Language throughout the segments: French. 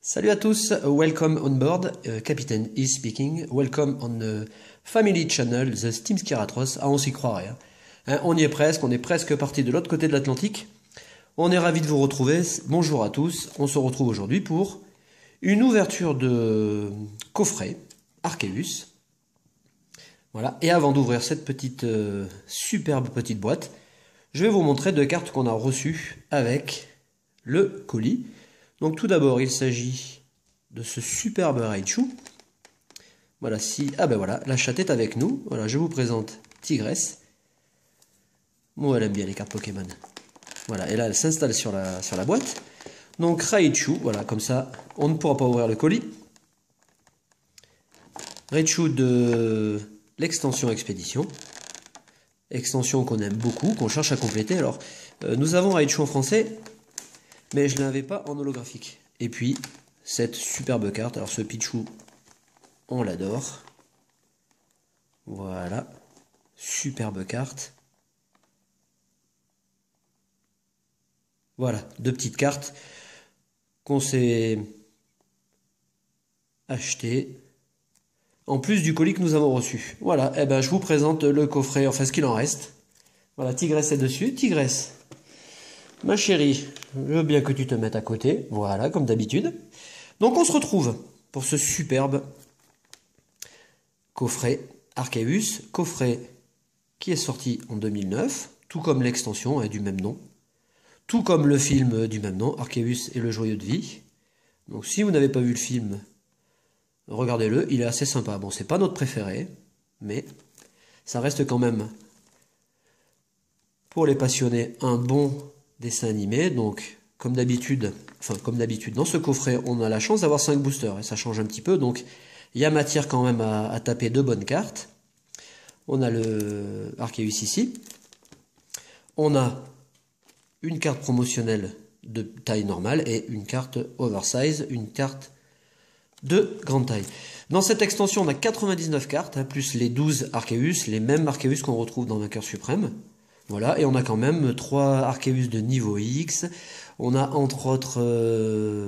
Salut à tous, welcome on board, Captain is speaking, welcome on the family channel, the Steam Skiratros. Ah, on s'y croirait, hein. On y est presque, on est presque parti de l'autre côté de l'Atlantique. On est ravis de vous retrouver, bonjour à tous, on se retrouve aujourd'hui pour une ouverture de coffret Arceus. Voilà, et avant d'ouvrir cette petite, superbe petite boîte, je vais vous montrer deux cartes qu'on a reçues avec le colis. Donc tout d'abord, il s'agit de ce superbe Raichu. Voilà, voilà, la chatte est avec nous. Voilà, je vous présente Tigresse. Bon, elle aime bien les cartes Pokémon. Voilà, et là, elle s'installe sur la boîte. Donc Raichu, voilà, comme ça, on ne pourra pas ouvrir le colis. Raichu de l'extension Expédition. Extension qu'on aime beaucoup, qu'on cherche à compléter. Alors, nous avons Raichu en français, mais je ne l'avais pas en holographique. Et puis, cette superbe carte. Alors, ce Pichu, on l'adore. Voilà. Superbe carte. Voilà, deux petites cartes qu'on s'est achetées. En plus du colis que nous avons reçu. Voilà, et ben je vous présente le coffret, enfin ce qu'il en reste. Voilà, Tigresse est dessus. Tigresse, ma chérie, je veux bien que tu te mettes à côté. Voilà, comme d'habitude. Donc on se retrouve pour ce superbe coffret Arceus. Coffret qui est sorti en 2009, tout comme l'extension du même nom. Tout comme le film du même nom, Arceus et le Joyau de Vie. Donc si vous n'avez pas vu le film, regardez-le, il est assez sympa. Bon, c'est pas notre préféré, mais ça reste quand même, pour les passionnés, un bon dessin animé. Donc, comme d'habitude, dans ce coffret, on a la chance d'avoir 5 boosters, et ça change un petit peu. Donc, il y a matière quand même à taper de bonnes cartes. On a le Arceus ici. On a une carte promotionnelle de taille normale et une carte oversize, une carte de grande taille. Dans cette extension, on a 99 cartes, plus les 12 Arceus, les mêmes Arceus qu'on retrouve dans Vainqueur Suprême. Voilà, et on a quand même 3 Arceus de niveau X. On a entre autres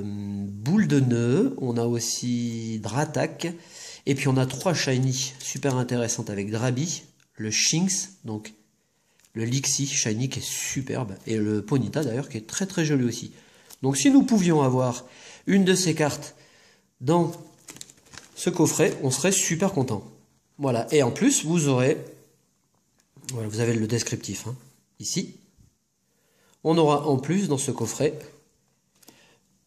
Boule de Nœud, on a aussi Dratak, et puis on a 3 Shiny super intéressantes avec Drabi, le Shinx, donc le Lixie Shiny qui est superbe, et le Ponyta d'ailleurs qui est très très joli aussi. Donc si nous pouvions avoir une de ces cartes dans ce coffret, on serait super content. Voilà, et en plus vous aurez, voilà, vous avez le descriptif ici. On aura en plus dans ce coffret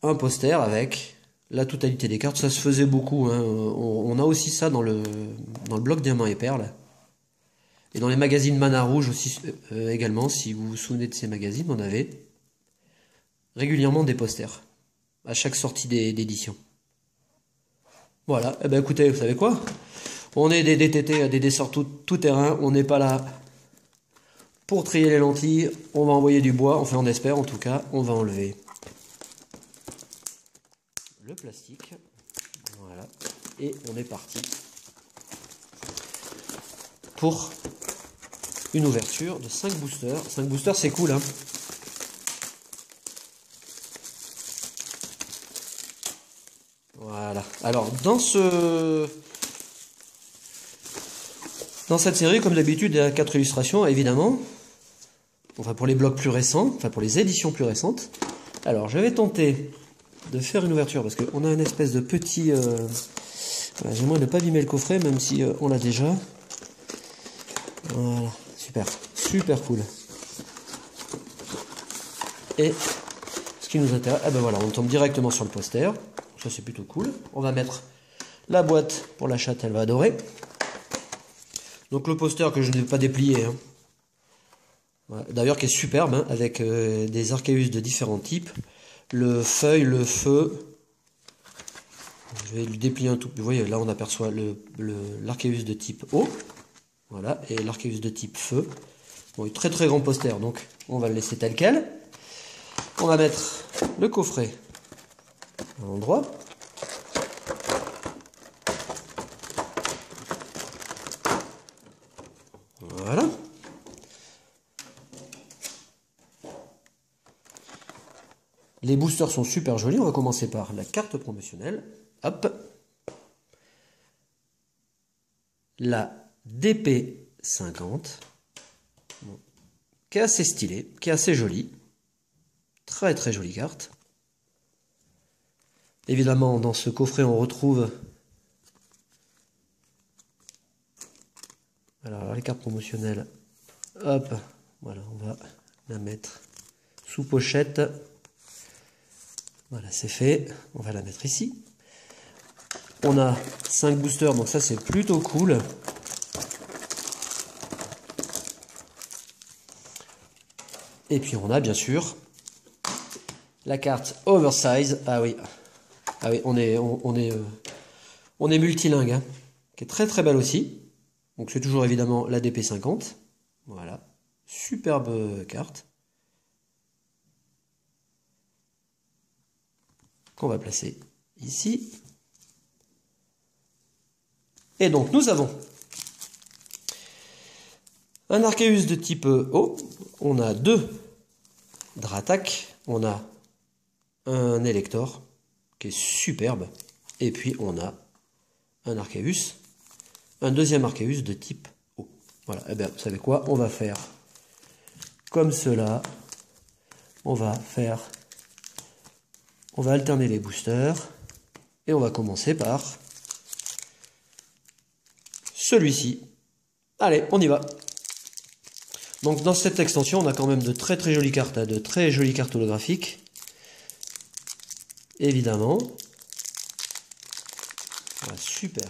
un poster avec la totalité des cartes. Ça se faisait beaucoup, on a aussi ça dans le bloc Diamant et Perles. Et dans les magazines Mana Rouge aussi également, si vous vous souvenez de ces magazines, on avait régulièrement des posters à chaque sortie d'édition. Voilà, et ben écoutez, vous savez quoi? On est des DTT, des desserts tout terrain, on n'est pas là pour trier les lentilles, on va envoyer du bois, enfin on espère en tout cas, on va enlever le plastique, voilà, et on est parti pour une ouverture de 5 boosters. 5 boosters, c'est cool, hein. Voilà. Alors, dans cette série, comme d'habitude, il y a 4 illustrations, évidemment. Enfin, pour les blocs plus récents, enfin pour les éditions plus récentes. Alors, je vais tenter de faire une ouverture, parce qu'on a une espèce de petit... Voilà, j'aimerais ne pas abîmer le coffret, même si on l'a déjà. Voilà. Super, super cool. Et ce qui nous intéresse, ben voilà, on tombe directement sur le poster. Ça c'est plutôt cool. On va mettre la boîte pour la chatte, elle va adorer. Donc le poster que je ne vais pas déplier. Voilà. D'ailleurs qui est superbe, avec des Arceus de différents types. Le feuille, le feu. Je vais le déplier un tout peu. Vous voyez, là on aperçoit l'Arceus de type eau. Voilà, et l'Arceus de type feu. Bon, très très grand poster, donc on va le laisser tel quel. On va mettre le coffret à l'endroit. Voilà. Les boosters sont super jolis. On va commencer par la carte promotionnelle. Hop. La DP50. Bon. Qui est assez stylée, qui est assez jolie. Très très jolie carte. Évidemment, dans ce coffret, on retrouve alors les cartes promotionnelles. Hop, voilà, on va la mettre sous pochette. Voilà, c'est fait. On va la mettre ici. On a 5 boosters, donc ça c'est plutôt cool. Et puis on a bien sûr la carte Oversize. Ah oui, on est multilingue, hein, qui est très très belle aussi. Donc c'est toujours évidemment la DP50. Voilà, superbe carte. Qu'on va placer ici. Et donc nous avons un Arceus de type O. On a 2 Dratak. On a un Elector qui est superbe. Et puis on a un Arceus. Un deuxième Arceus de type O. Voilà, et bien vous savez quoi? On va faire comme cela. On va alterner les boosters. Et on va commencer par celui-ci. Allez, on y va. Donc dans cette extension, on a quand même de très très jolies cartes, de très jolies cartes holographiques. Évidemment. Voilà, super.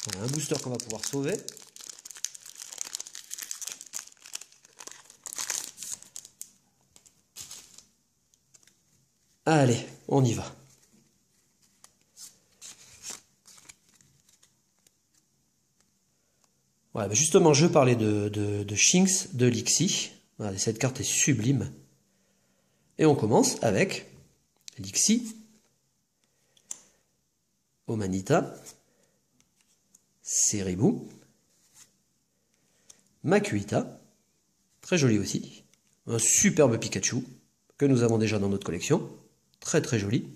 Voilà, un booster qu'on va pouvoir sauver. Allez, on y va. Voilà, bah justement, je parlais de Shinx, de Lixie. Voilà, cette carte est sublime. Et on commence avec Lixie, Omanita, Ceribou, Makuhita, très joli aussi. Un superbe Pikachu que nous avons déjà dans notre collection. Très très joli.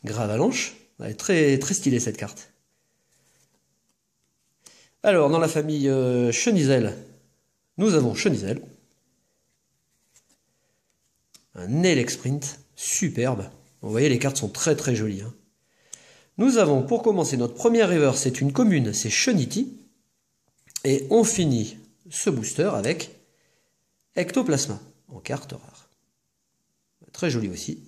Gravalanche, elle est très très stylée cette carte. Alors, dans la famille Chenizel, nous avons Chenizel. Un Elexprint, superbe. Vous voyez, les cartes sont très très jolies. Hein. Nous avons, pour commencer, notre première river, c'est une commune, c'est Chenity. Et on finit ce booster avec Ectoplasma, en carte rare. Très joli aussi.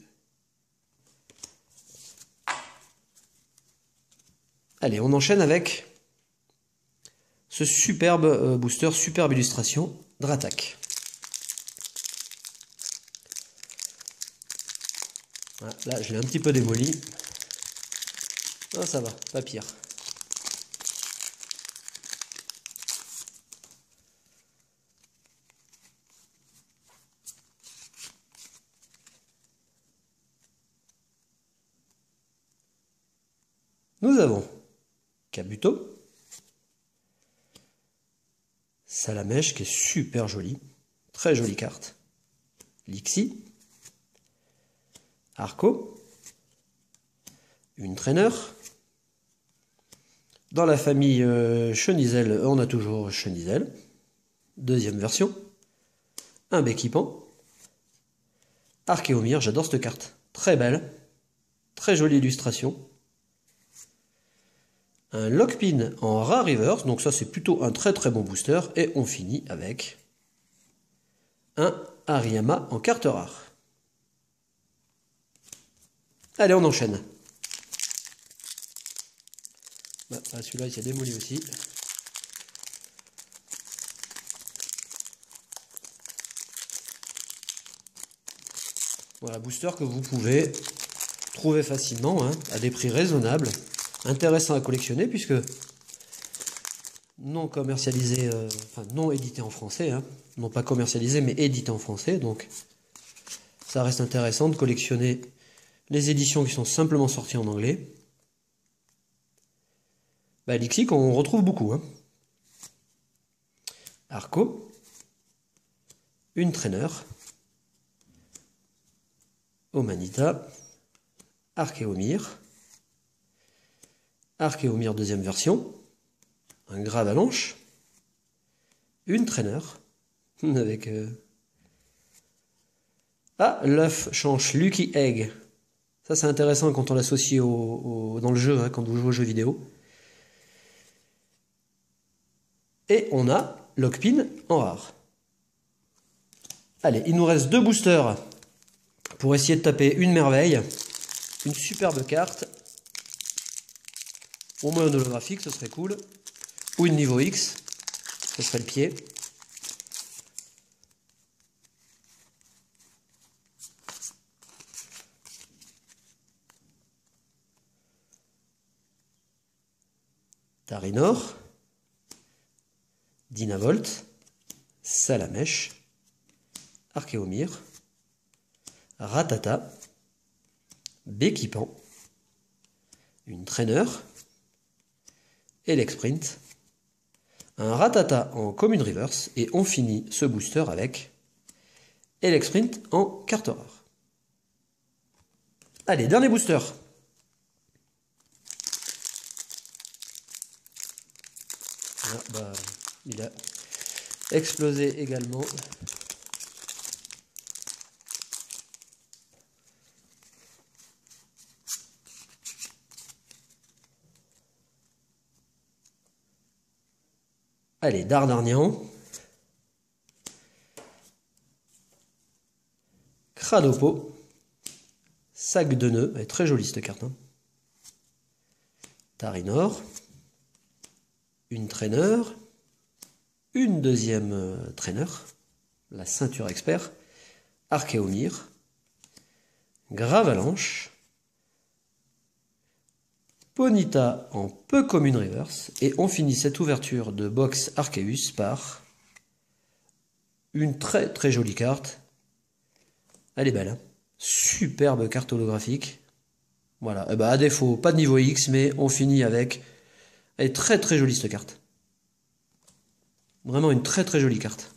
Allez, on enchaîne avec ce superbe booster, superbe illustration, Dratak. Voilà, là, je l'ai un petit peu démoli. Ah, ça va, pas pire. Nous avons Kabuto, Salamèche qui est super jolie, très jolie carte, Lixie, Arco, une traîneur. Dans la famille Chenizel, on a toujours Chenizel, deuxième version, un Béquipan, Archéomir, j'adore cette carte, très belle, très jolie illustration. Un Lockpin en rare reverse, donc ça c'est plutôt un très très bon booster. Et on finit avec un Hariyama en carte rare. Allez, on enchaîne. Bah, celui-là il s'est démoli aussi. Voilà, booster que vous pouvez trouver facilement, hein, à des prix raisonnables. Intéressant à collectionner puisque non commercialisé, enfin non édité en français, hein, non pas commercialisé mais édité en français, donc ça reste intéressant de collectionner les éditions qui sont simplement sorties en anglais. Bah, Lixie qu'on retrouve beaucoup. Hein. Arco, une traîneur, Omanita, Archéomir, Archéomir deuxième version, un Gravalanche, une Trainer, avec... Ah, l'œuf change Lucky Egg. Ça c'est intéressant quand on l'associe dans le jeu, hein, quand vous jouez aux jeux vidéo. Et on a Lockpin en rare. Allez, il nous reste 2 boosters pour essayer de taper une merveille. Une superbe carte. Au moins un holographique, ce serait cool. Ou une niveau X, ce serait le pied. Tarinor, Dynavolt, Salamèche, Archéomir, Ratata, Béquipan, une Trainer, Elexprint, un Ratata en Commune Reverse, et on finit ce booster avec Elexprint en carte rare. Allez, dernier booster. Ah, bah, il a explosé également. Allez, Dardarnian, Cradopo, Sac de nœuds, elle est très jolie cette carte, hein. Tarinor, une Trainer, une deuxième Trainer, la ceinture expert, Archéomir, Gravalanche, Ponyta en peu commune reverse, et on finit cette ouverture de box Arceus par une très très jolie carte. Elle est belle, hein, superbe carte holographique. Voilà, et bah à défaut, pas de niveau X, mais on finit avec... Elle est très très jolie cette carte. Vraiment une très très jolie carte.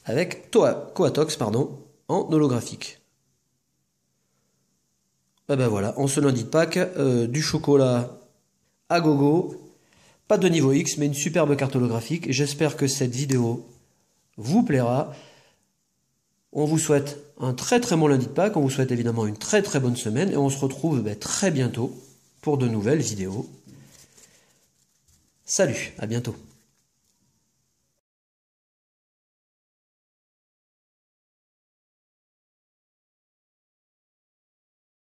Avec Coatox, pardon, en holographique. Et ben voilà, en ce lundi de Pâques, du chocolat à gogo. Pas de niveau X, mais une superbe carte holographique. J'espère que cette vidéo vous plaira. On vous souhaite un très très bon lundi de Pâques. On vous souhaite évidemment une très très bonne semaine. Et on se retrouve très bientôt pour de nouvelles vidéos. Salut, à bientôt.